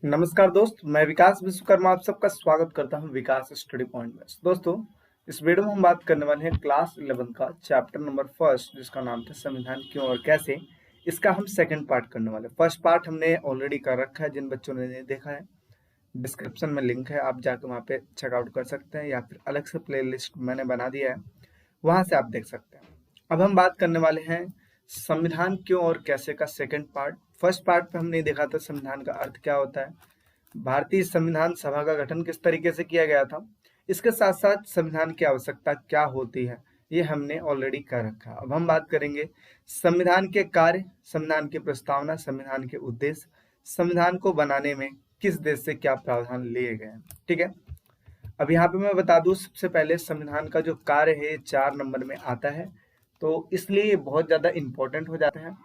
नमस्कार दोस्त, मैं विकास विश्वकर्मा आप सबका स्वागत करता हूं विकास स्टडी पॉइंट में। दोस्तों, इस वीडियो में हम बात करने वाले हैं क्लास 11 का चैप्टर नंबर फर्स्ट, जिसका नाम था संविधान क्यों और कैसे। इसका हम सेकंड पार्ट करने वाले हैं। फर्स्ट पार्ट हमने ऑलरेडी कर रखा है, जिन बच्चों ने नहीं देखा है डिस्क्रिप्शन में लिंक है, आप जाकर वहाँ पे चेकआउट कर सकते हैं, या फिर अलग से प्ले लिस्ट मैंने बना दिया है, वहाँ से आप देख सकते हैं। अब हम बात करने वाले हैं संविधान क्यों और कैसे का सेकंड पार्ट। फर्स्ट पार्ट पे हमने देखा था संविधान का अर्थ क्या होता है, भारतीय संविधान सभा का गठन किस तरीके से किया गया था, इसके साथ साथ संविधान की आवश्यकता क्या होती है, ये हमने ऑलरेडी कर रखा। अब हम बात करेंगे संविधान के कार्य, संविधान की प्रस्तावना, संविधान के उद्देश्य, संविधान को बनाने में किस देश से क्या प्रावधान लिए गए हैं। ठीक है, अब यहाँ पे मैं बता दूं, सबसे पहले संविधान का जो कार्य है 4 नंबर में आता है, तो इसलिए ये बहुत ज्यादा इंपॉर्टेंट हो जाते हैं।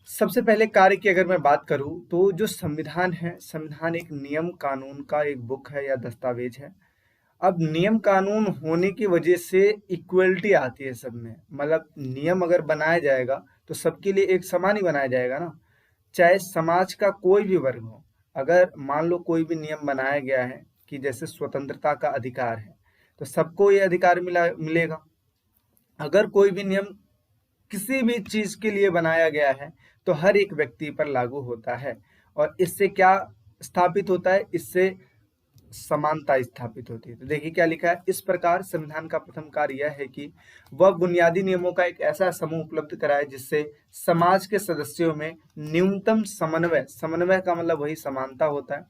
सबसे पहले कार्य की अगर मैं बात करूं तो जो संविधान है, संविधान एक नियम कानून का एक बुक है या दस्तावेज है। अब नियम कानून होने की वजह से इक्वलिटी आती है सब में, मतलब नियम अगर बनाया जाएगा तो सबके लिए एक समान ही बनाया जाएगा ना, चाहे समाज का कोई भी वर्ग हो। अगर मान लो कोई भी नियम बनाया गया है कि जैसे स्वतंत्रता का अधिकार है, तो सबको ये अधिकार मिलेगा। अगर कोई भी नियम किसी भी चीज के लिए बनाया गया है तो हर एक व्यक्ति पर लागू होता है, और इससे क्या स्थापित होता है, इससे समानता स्थापित होती है। तो देखिए क्या लिखा है, इस प्रकार संविधान का प्रथम कार्य यह है कि वह बुनियादी नियमों का एक ऐसा समूह उपलब्ध कराए जिससे समाज के सदस्यों में न्यूनतम समन्वय, समन्वय का मतलब वही समानता होता है,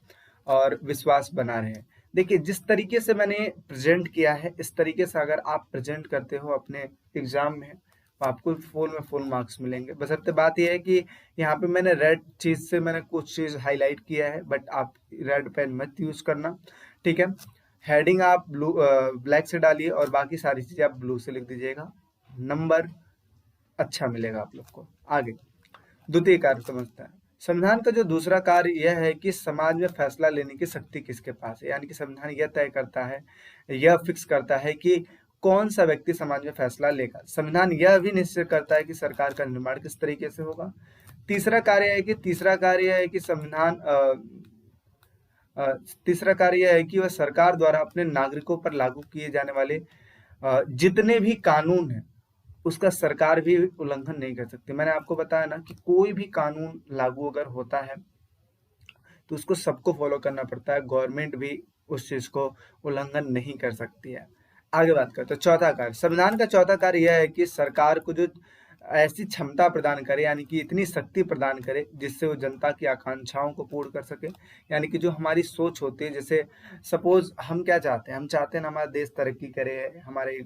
और विश्वास बना रहे। देखिए जिस तरीके से मैंने प्रेजेंट किया है, इस तरीके से अगर आप प्रेजेंट करते हो अपने एग्जाम में तो आपको फुल में फुल मार्क्स मिलेंगे। बशर्ते बात यह है कि यहाँ पे मैंने रेड चीज से मैंने कुछ चीज हाईलाइट किया है, बट आप रेड पेन मत यूज करना। ठीक है, हेडिंग आप ब्लू ब्लैक से डालिए और बाकी सारी चीजें आप ब्लू से लिख दीजिएगा, नंबर अच्छा मिलेगा आप लोग को आगे। द्वितीय कार्य समझते हैं। संविधान का जो दूसरा कार्य यह है कि समाज में फैसला लेने की शक्ति किसके पास है, यानी कि संविधान यह तय करता है, यह फिक्स करता है कि कौन सा व्यक्ति समाज में फैसला लेगा। संविधान यह भी निश्चित करता है कि सरकार का निर्माण किस तरीके से होगा। तीसरा कार्य है कि संविधान तीसरा कार्य यह है कि वह सरकार द्वारा अपने नागरिकों पर लागू किए जाने वाले जितने भी कानून हैं उसका सरकार भी उल्लंघन नहीं कर सकती। मैंने आपको बताया ना कि कोई भी कानून लागू अगर होता है तो उसको सबको फॉलो करना पड़ता है, गवर्नमेंट भी उस चीज को उल्लंघन नहीं कर सकती है। आगे बात करते हैं चौथा कार्य। संविधान का चौथा कार्य यह है कि सरकार को जो ऐसी क्षमता प्रदान करे, यानी कि इतनी शक्ति प्रदान करे जिससे वो जनता की आकांक्षाओं को पूर्ण कर सके। यानी कि जो हमारी सोच होती है, जैसे सपोज हम क्या चाहते हैं, हम चाहते हैं ना हमारा देश तरक्की करे, हमारे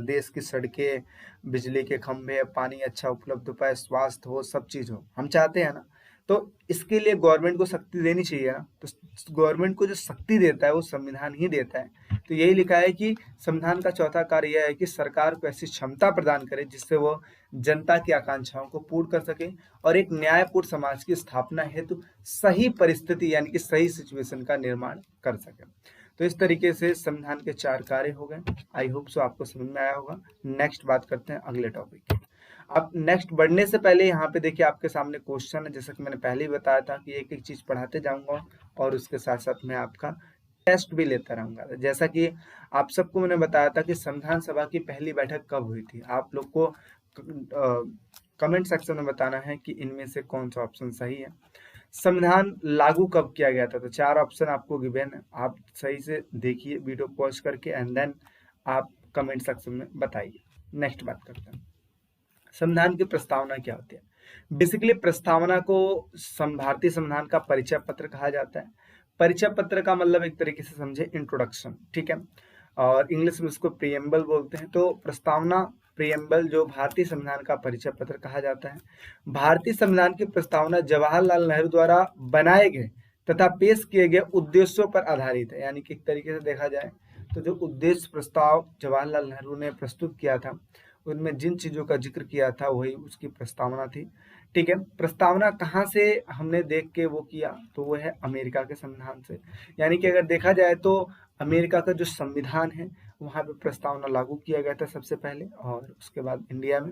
देश की सड़कें, बिजली के खंभे, पानी अच्छा उपलब्ध हो पाए, स्वास्थ्य हो, सब चीज हो, हम चाहते हैं ना। तो इसके लिए गवर्नमेंट को शक्ति देनी चाहिए ना, तो गवर्नमेंट को जो शक्ति देता है वो संविधान ही देता है। तो यही लिखा है कि संविधान का चौथा कार्य यह है कि सरकार को ऐसी क्षमता प्रदान करे जिससे वो जनता की आकांक्षाओं को पूर्ण कर सके और एक न्यायपूर्ण समाज की स्थापना हेतु सही परिस्थिति यानी कि सही सिचुएशन का निर्माण कर सके। तो इस तरीके से संविधान के 4 कार्य हो गए। आई होप सो आपको समझ में आया होगा। नेक्स्ट बात करते हैं अगले टॉपिक की। अब नेक्स्ट बढ़ने से पहले यहाँ पे देखिए आपके सामने क्वेश्चन है, जैसा कि मैंने पहले ही बताया था कि एक एक चीज पढ़ाते जाऊंगा और उसके साथ साथ मैं आपका टेस्ट भी लेता रहूंगा। जैसा कि आप सबको मैंने बताया था कि संविधान सभा की पहली बैठक कब हुई थी, आप लोग को कमेंट सेक्शन में बताना है कि इनमें से कौन सा ऑप्शन सही है। संविधान लागू कब किया गया था, तो 4 ऑप्शन आपको गिवन है, आप सही से देखिए वीडियो पॉज करके एंड देन आप कमेंट सेक्शन में बताइए। नेक्स्ट बात करते हैं संविधान की प्रस्तावना क्या होती है। बेसिकली प्रस्तावना को भारतीय संविधान का परिचय पत्र कहा जाता है। परिचय पत्र का मतलब एक तरीके से समझे इंट्रोडक्शन, ठीक है, और इंग्लिश में इसको प्रीएम्बल बोलते हैं। तो प्रस्तावना, प्रीएम्बल जो भारतीय संविधान का परिचय पत्र कहा जाता है। भारतीय संविधान की प्रस्तावना जवाहरलाल नेहरू द्वारा बनाए गए तथा पेश किए गए उद्देश्यों पर आधारित है, यानी कि एक तरीके से देखा जाए तो जो उद्देश्य प्रस्ताव जवाहरलाल नेहरू ने प्रस्तुत किया था उनमें जिन चीजों का जिक्र किया था वही उसकी प्रस्तावना थी। ठीक है, प्रस्तावना कहाँ से हमने देख के वो किया, तो वो है अमेरिका के संविधान से। यानी कि अगर देखा जाए तो अमेरिका का जो संविधान है वहां पे प्रस्तावना लागू किया गया था सबसे पहले, और उसके बाद इंडिया में।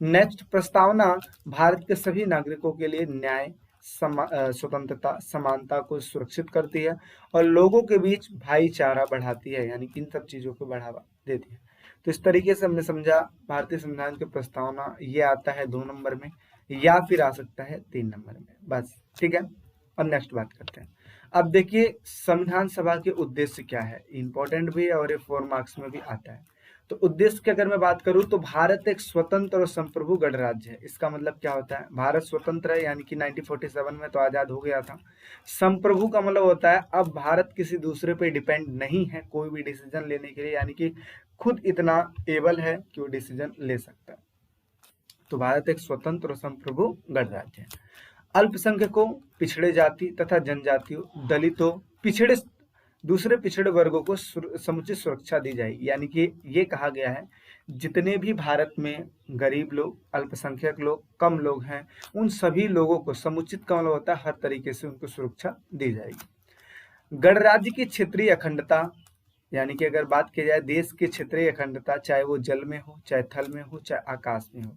नेक्स्ट, प्रस्तावना भारत के सभी नागरिकों के लिए न्याय, स्वतंत्रता, समानता को सुरक्षित करती है और लोगों के बीच भाईचारा बढ़ाती है, यानी कि इन सब चीजों को बढ़ावा देती है। तो इस तरीके से हमने समझा भारतीय संविधान की प्रस्तावना, ये आता है 2 नंबर में या फिर आ सकता है 3 नंबर में, बस ठीक है। और नेक्स्ट बात करते हैं। अब देखिए संविधान सभा के उद्देश्य क्या है, इंपॉर्टेंट भी है और ये 4 मार्क्स में भी आता है। तो उद्देश्य की अगर मैं बात करूं तो भारत एक स्वतंत्र और संप्रभु गणराज्य है। इसका मतलब क्या होता है, भारत स्वतंत्र है यानी कि 1947 में तो आजाद हो गया था। संप्रभु का मतलब होता है अब भारत किसी दूसरे पे डिपेंड नहीं है कोई भी डिसीजन लेने के लिए, यानी कि खुद इतना एबल है कि वो डिसीजन ले सकता है। तो भारत एक स्वतंत्र और संप्रभु गणराज्य है। अल्पसंख्यकों, पिछड़े जाति तथा जनजातियों, दलितों, दूसरे पिछड़े वर्गों को समुचित सुरक्षा दी जाएगी, यानी कि ये कहा गया है जितने भी भारत में गरीब लोग, अल्पसंख्यक लोग, कम लोग हैं, उन सभी लोगों को समुचित का मतलब होता है हर तरीके से उनको सुरक्षा दी जाएगी। गणराज्य की क्षेत्रीय अखंडता, यानी कि अगर बात की जाए देश की क्षेत्रीय अखंडता, चाहे वो जल में हो, चाहे थल में हो, चाहे आकाश में हो,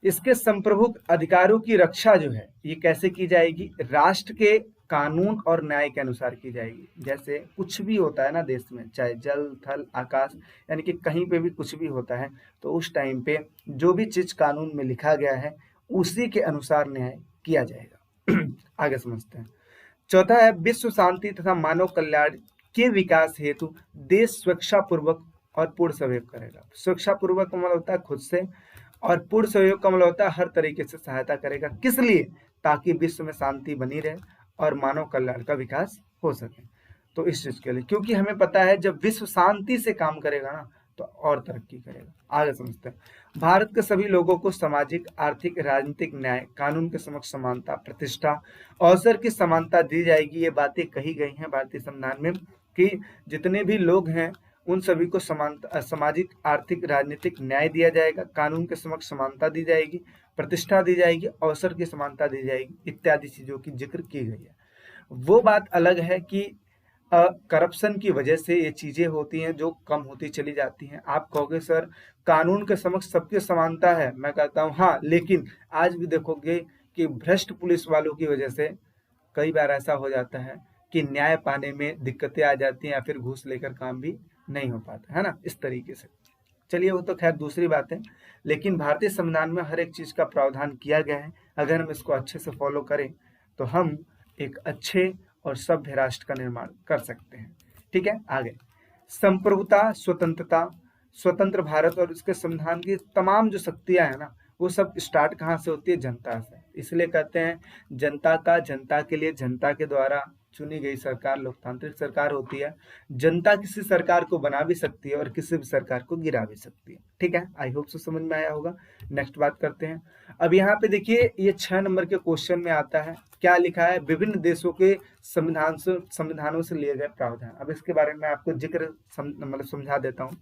इसके संप्रभु अधिकारों की रक्षा जो है ये कैसे की जाएगी, राष्ट्र के कानून और न्याय के अनुसार की जाएगी। जैसे कुछ भी होता है ना देश में, चाहे जल थल आकाश, यानी कि कहीं पे भी कुछ भी होता है तो उस टाइम पे जो भी चीज कानून में लिखा गया है उसी के अनुसार न्याय किया जाएगा। आगे समझते हैं। चौथा है विश्व शांति तथा मानव कल्याण के विकास हेतु देश स्वेच्छापूर्वक और पूर्ण सहयोग करेगा। स्वेच्छापूर्वक का मतलब होता है खुद से, और पूर्ण सहयोग का मतलब होता है हर तरीके से सहायता करेगा। किस लिए, ताकि विश्व में शांति बनी रहे और मानव कल्याण का विकास हो सके। तो इस चीज के लिए, क्योंकि हमें पता है जब विश्व शांति से काम करेगा ना तो और तरक्की करेगा। आगे समझते हैं। भारत के सभी लोगों को सामाजिक, आर्थिक, राजनीतिक न्याय, कानून के समक्ष समानता, प्रतिष्ठा, अवसर की समानता दी जाएगी। ये बातें कही गई हैं भारतीय संविधान में कि जितने भी लोग हैं उन सभी को समानता, सामाजिक, आर्थिक, राजनीतिक न्याय दिया जाएगा, कानून के समक्ष समानता दी जाएगी, प्रतिष्ठा दी जाएगी, अवसर की समानता दी जाएगी, इत्यादि चीजों की जिक्र की गई है। वो बात अलग है कि करप्शन की वजह से ये चीजें होती हैं जो कम होती चली जाती हैं। आप कहोगे सर कानून के समक्ष सबकी समानता है, मैं कहता हूँ हाँ, लेकिन आज भी देखोगे कि भ्रष्ट पुलिस वालों की वजह से कई बार ऐसा हो जाता है कि न्याय पाने में दिक्कतें आ जाती हैं या फिर घूस लेकर काम भी नहीं हो पाता है ना, इस तरीके से। चलिए वो तो खैर दूसरी बात है, लेकिन भारतीय संविधान में हर एक चीज का प्रावधान किया गया है। अगर हम इसको अच्छे से फॉलो करें तो हम एक अच्छे और सभ्य राष्ट्र का निर्माण कर सकते हैं। ठीक है, आगे संप्रभुता, स्वतंत्रता, स्वतंत्र भारत और उसके संविधान की तमाम जो शक्तियां है ना वो सब स्टार्ट कहाँ से होती है, जनता से। इसलिए कहते हैं जनता का, जनता के लिए, जनता के द्वारा चुनी गई सरकार लोकतांत्रिक सरकार होती है। जनता किसी सरकार को बना भी सकती है और किसी भी सरकार को गिरा भी सकती है। ठीक है, आई होप सो समझ में आया होगा। नेक्स्ट बात करते हैं। अब यहाँ पे देखिए ये 6 नंबर के क्वेश्चन में आता है, क्या लिखा है, विभिन्न देशों के संविधानों से लिए गए प्रावधान। अब इसके बारे में आपको जिक्र मतलब समझा देता हूँ।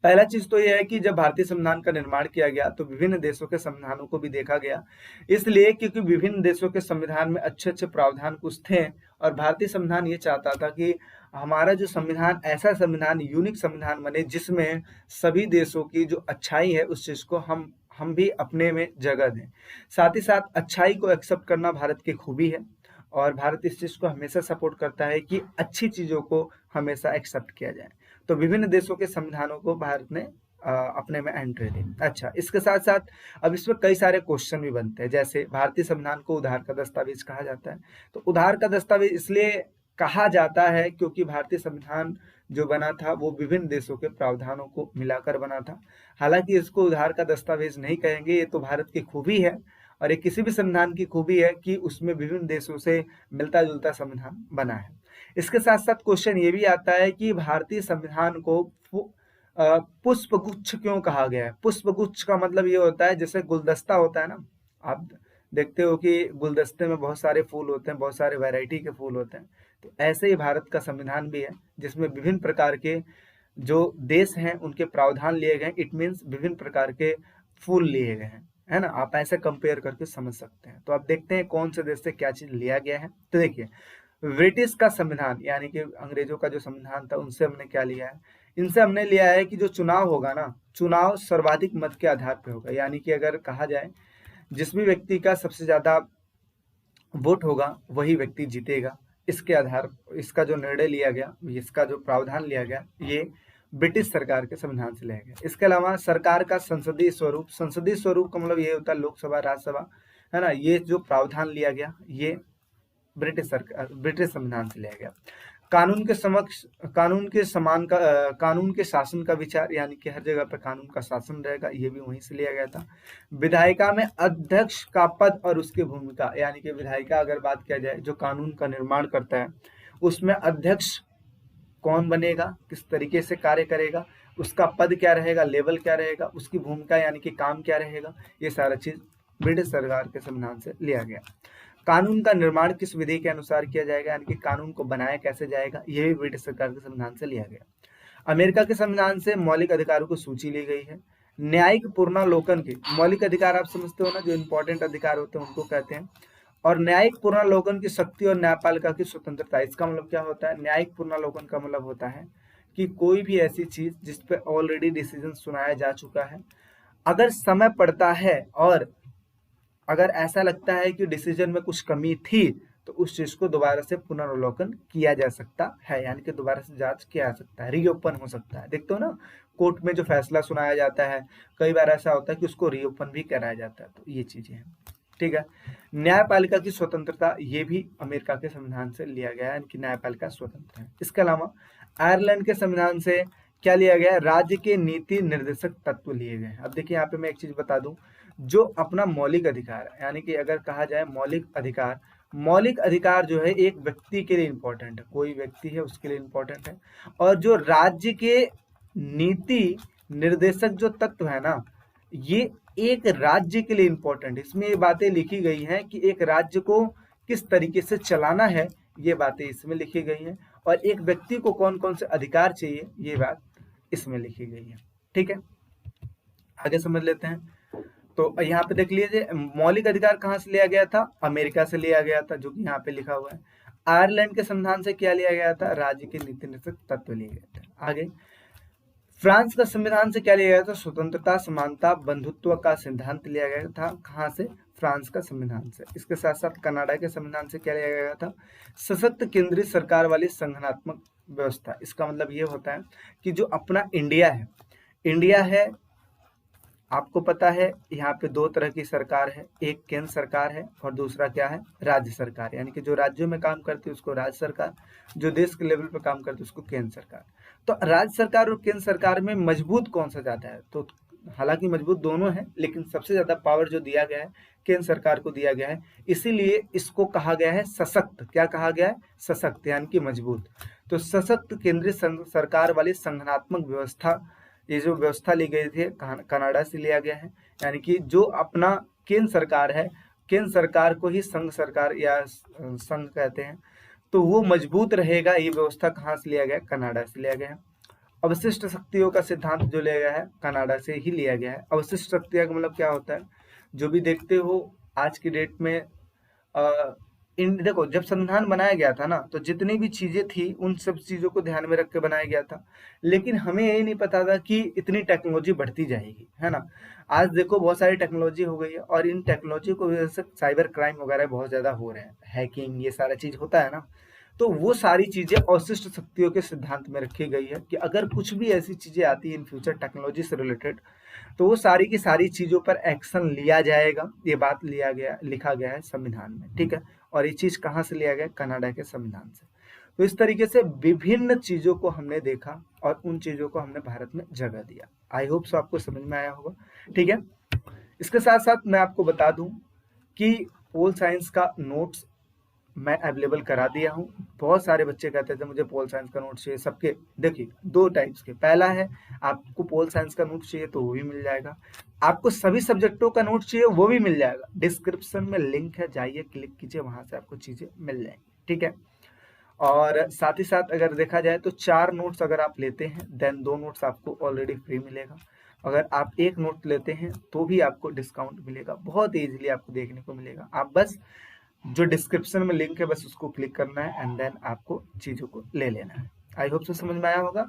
पहला चीज तो यह है कि जब भारतीय संविधान का निर्माण किया गया तो विभिन्न देशों के संविधानों को भी देखा गया, इसलिए क्योंकि विभिन्न देशों के संविधान में अच्छे अच्छे प्रावधान कुछ थे और भारतीय संविधान ये चाहता था कि हमारा जो संविधान ऐसा संविधान, यूनिक संविधान बने जिसमें सभी देशों की जो अच्छाई है उस चीज को हम भी अपने में जगह दें। साथ ही साथ अच्छाई को एक्सेप्ट करना भारत की खूबी है और भारत इस चीज को हमेशा सपोर्ट करता है कि अच्छी चीजों को हमेशा एक्सेप्ट किया जाए। तो विभिन्न देशों के संविधानों को भारत ने अपने में एंट्री दी। अच्छा, इसके साथ साथ अब इसमें कई सारे क्वेश्चन भी बनते हैं, जैसे भारतीय संविधान को उधार का दस्तावेज कहा जाता है। तो उधार का दस्तावेज इसलिए कहा जाता है क्योंकि भारतीय संविधान जो बना था वो विभिन्न देशों के प्रावधानों को मिलाकर बना था। हालांकि इसको उधार का दस्तावेज नहीं कहेंगे, ये तो भारत की खूबी है और ये किसी भी संविधान की खूबी है कि उसमें विभिन्न देशों से मिलता जुलता संविधान बना है। इसके साथ साथ क्वेश्चन ये भी आता है कि भारतीय संविधान को पुष्पगुच्छ क्यों कहा गया है। पुष्पगुच्छ का मतलब ये होता है जैसे गुलदस्ता होता है ना, आप देखते हो कि गुलदस्ते में बहुत सारे फूल होते हैं, बहुत सारे वैरायटी के फूल होते हैं। तो ऐसे ही भारत का संविधान भी है जिसमें विभिन्न प्रकार के जो देश हैं उनके प्रावधान लिए गए। इट मीन्स विभिन्न प्रकार के फूल लिए गए हैं, है ना। आप ऐसे कंपेयर करके समझ सकते हैं। तो आप देखते हैं कौन से देश से क्या चीज लिया गया है। तो देखिए ब्रिटिश का संविधान यानी कि अंग्रेजों का जो संविधान था उनसे हमने क्या लिया है, इनसे हमने लिया है कि जो चुनाव होगा ना, चुनाव सर्वाधिक मत के आधार पर होगा। यानी कि अगर कहा जाए जिस भी व्यक्ति का सबसे ज्यादा वोट होगा वही व्यक्ति जीतेगा। इसके आधार इसका जो निर्णय लिया गया, इसका जो प्रावधान लिया गया, ये ब्रिटिश सरकार के संविधान से लिया गया। इसके अलावा सरकार का संसदीय स्वरूप का मतलब ये होता है लोकसभा, राज्यसभा, है ना। ये जो प्रावधान लिया गया ये ब्रिटिश संविधान से लिया गया। कानून के समक्ष कानून के शासन का विचार, यानी कि हर जगह पर कानून का शासन रहेगा, ये भी वहीं से लिया गया था। विधायिका में अध्यक्ष का पद और उसकी भूमिका, यानी कि विधायिका अगर बात किया जाए जो कानून का निर्माण करता है, उसमें अध्यक्ष कौन बनेगा, किस तरीके से कार्य करेगा, उसका पद क्या रहेगा, लेवल क्या रहेगा, उसकी भूमिका यानी कि काम क्या रहेगा, ये सारा चीज ब्रिटिश सरकार के संविधान से लिया गया। कानून का निर्माण किस विधि के अनुसार किया जाएगा, यानी कि कानून को बनाया कैसे जाएगा, यह भी ब्रिटिश सरकार के संविधान से लिया गया। अमेरिका के संविधान से मौलिक अधिकारों की सूची ली गई है। न्यायिक पुनरावलोकन के मौलिक अधिकार आप समझते हो ना, जो इंपॉर्टेंट अधिकार होते हैं उनको कहते हैं। और न्यायिक पुनरावलोकन की शक्ति और न्यायपालिका की स्वतंत्रता, इसका मतलब क्या होता है? न्यायिक पुनरावलोकन का मतलब होता है कि कोई भी ऐसी चीज जिस पे ऑलरेडी डिसीजन सुनाया जा चुका है, अगर समय पड़ता है और अगर ऐसा लगता है कि डिसीजन में कुछ कमी थी, तो उस चीज को दोबारा से पुनरावलोकन किया जा सकता है, यानी कि दोबारा से जांच किया जा सकता है, रीओपन हो सकता है। देखते हो ना, कोर्ट में जो फैसला सुनाया जाता है कई बार ऐसा होता है कि उसको रीओपन भी कराया जाता है। तो ये चीजें हैं, ठीक है। न्यायपालिका की स्वतंत्रता, ये भी अमेरिका के संविधान से लिया गया है कि न्यायपालिका स्वतंत्र है। इसके अलावा आयरलैंड के संविधान से क्या लिया गया है? राज्य के नीति निर्देशक तत्व लिए गए। अब देखिए यहाँ पे मैं एक चीज बता दूं, जो अपना मौलिक अधिकार है, यानी कि अगर कहा जाए मौलिक अधिकार जो है एक व्यक्ति के लिए इंपॉर्टेंट है, कोई व्यक्ति है उसके लिए इंपॉर्टेंट है। और जो राज्य के नीति निर्देशक जो तत्व है ना, ये एक राज्य के लिए इंपॉर्टेंट है। इसमें ये बातें लिखी गई हैं कि एक राज्य को किस तरीके से चलाना है, ये बातें इसमें लिखी गई हैं। और एक व्यक्ति को कौन कौन से अधिकार चाहिए, ये बात इसमें लिखी गई है, ठीक है। आगे समझ लेते हैं। तो यहाँ पे देख लीजिए, मौलिक अधिकार कहाँ से लिया गया था? अमेरिका से लिया गया था, जो कि यहाँ पे लिखा हुआ है। आयरलैंड के संविधान से क्या लिया गया था? राज्य के नीति निर्देशक तत्व लिए गए थे। आगे फ्रांस का संविधान से क्या लिया गया था? स्वतंत्रता, समानता, बंधुत्व का सिद्धांत लिया गया था। कहाँ से? फ्रांस का संविधान से। इसके साथ साथ कनाडा के संविधान से क्या लिया गया था? सशक्त केंद्रीय सरकार वाली संगठनात्मक व्यवस्था। इसका मतलब ये होता है कि जो अपना इंडिया है, आपको पता है यहाँ पे दो तरह की सरकार है, एक केंद्र सरकार है और दूसरा क्या है? राज्य सरकार। यानी कि जो राज्यों में काम करती है उसको राज्य सरकार, जो देश के लेवल पे काम करती है उसको केंद्र सरकार। तो राज्य सरकार और केंद्र सरकार में मजबूत कौन सा जाता है? तो हालांकि मजबूत दोनों है, लेकिन सबसे ज्यादा पावर जो दिया गया है केंद्र सरकार को दिया गया है, इसीलिए इसको कहा गया है सशक्त। क्या कहा गया है? सशक्त, यानी कि मजबूत। तो सशक्त केंद्रीय सरकार वाली संगठनात्मक व्यवस्था, ये जो व्यवस्था ली गई थी कनाडा से लिया गया है। यानी कि जो अपना केंद्र सरकार है, केंद्र सरकार को ही संघ सरकार या संघ कहते हैं, तो वो मजबूत रहेगा। ये व्यवस्था कहाँ से लिया गया? कनाडा से लिया गया है। अवशिष्ट शक्तियों का सिद्धांत जो लिया गया है कनाडा से ही लिया गया है। अवशिष्ट शक्तियों का मतलब क्या होता है? जो भी देखते हो आज की डेट में देखो, जब संविधान बनाया गया था ना, तो जितनी भी चीजें थी उन सब चीजों को ध्यान में रख के बनाया गया था, लेकिन हमें ये नहीं पता था कि इतनी टेक्नोलॉजी बढ़ती जाएगी, है ना। आज देखो बहुत सारी टेक्नोलॉजी हो गई है और इन टेक्नोलॉजी को वजह से साइबर क्राइम वगैरह बहुत ज्यादा हो रहे हैं, हैकिंग, ये सारा चीज होता है ना। तो वो सारी चीजें अवशिष्ट शक्तियों के सिद्धांत में रखी गई है कि अगर कुछ भी ऐसी चीजें आती है इन फ्यूचर टेक्नोलॉजी से रिलेटेड, तो वो सारी की सारी चीजों पर एक्शन लिया जाएगा। ये बात लिखा गया है संविधान में, ठीक है। और ये चीज कहाँ से लिया गया? कनाडा के संविधान से। तो इस तरीके से विभिन्न चीजों को हमने देखा और उन चीजों को हमने भारत में जगह दिया। आई होप सो आपको समझ में आया होगा, ठीक है। इसके साथ साथ मैं आपको बता दूं कि पोल साइंस का नोट्स मैं अवेलेबल करा दिया हूं। बहुत सारे बच्चे कहते थे मुझे पोल साइंस का नोट चाहिए। सबके देखिए दो टाइप्स के, पहला है आपको पोल साइंस का नोट चाहिए तो वो भी मिल जाएगा, आपको सभी सब्जेक्टों का नोट चाहिए वो भी मिल जाएगा। डिस्क्रिप्शन में लिंक है, जाइए क्लिक कीजिए, वहां से आपको चीजें मिल जाएंगी, ठीक है। और साथ ही साथ अगर देखा जाए तो 4 नोट्स अगर आप लेते हैं देन 2 नोट्स आपको ऑलरेडी फ्री मिलेगा। अगर आप 1 नोट लेते हैं तो भी आपको डिस्काउंट मिलेगा, बहुत इजीली आपको देखने को मिलेगा। आप बस जो डिस्क्रिप्शन में लिंक है बस उसको क्लिक करना है एंड देन आपको चीजों को ले लेना है। आई होप से समझ में आया होगा।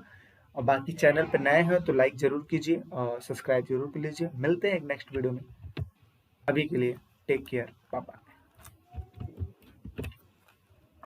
और बाकी चैनल पर नए हैं तो लाइक जरूर कीजिए और सब्सक्राइब जरूर कर लीजिए। मिलते हैं एक नेक्स्ट वीडियो में। अभी के लिए टेक केयर, बाय बाय।